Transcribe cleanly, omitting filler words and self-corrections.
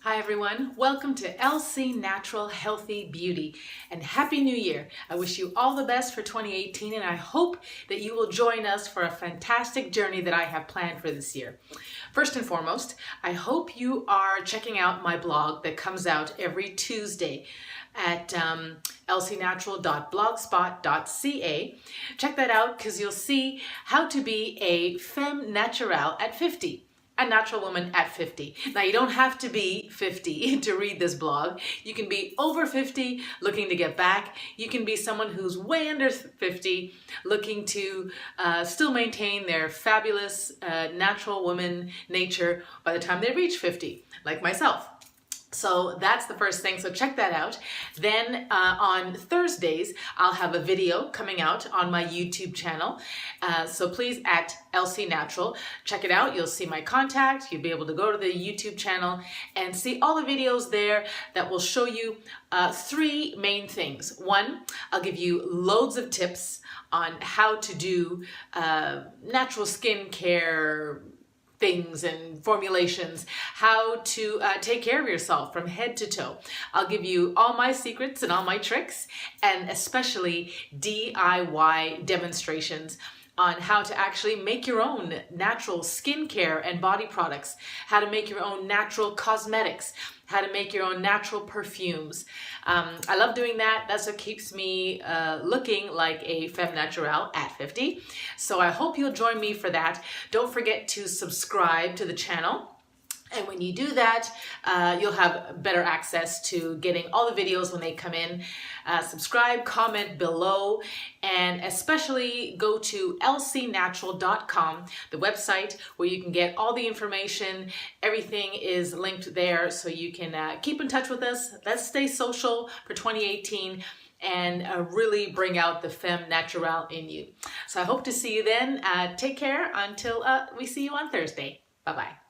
Hi everyone, welcome to LC Natural Healthy Beauty and Happy New Year. I wish you all the best for 2018 and I hope that you will join us for a fantastic journey that I have planned for this year. First and foremost, I hope you are checking out my blog that comes out every Tuesday at lcnatural.blogspot.ca. Check that out because you'll see how to be a femme naturale at 50. A natural woman at 50. Now you don't have to be 50 to read this blog. You can be over 50 looking to get back. You can be someone who's way under 50 looking to still maintain their fabulous natural woman nature by the time they reach 50, like myself. So that's the first thing, so check that out. Then on Thursdays, I'll have a video coming out on my YouTube channel. So please, at LC Natural, check it out. You'll see my contact. You'll be able to go to the YouTube channel and see all the videos there that will show you three main things. One, I'll give you loads of tips on how to do natural skincare things and formulations, how to take care of yourself from head to toe. I'll give you all my secrets and all my tricks, and especially DIY demonstrations on how to actually make your own natural skincare and body products, how to make your own natural cosmetics, how to make your own natural perfumes. I love doing that. That's what keeps me looking like a femme naturale at 50. So I hope you'll join me for that. Don't forget to subscribe to the channel. And when you do that, you'll have better access to getting all the videos when they come in. Subscribe, comment below, and especially go to lcnatural.com, the website where you can get all the information. Everything is linked there so you can keep in touch with us. Let's stay social for 2018 and really bring out the femme naturale in you. So I hope to see you then. Take care until we see you on Thursday. Bye-bye.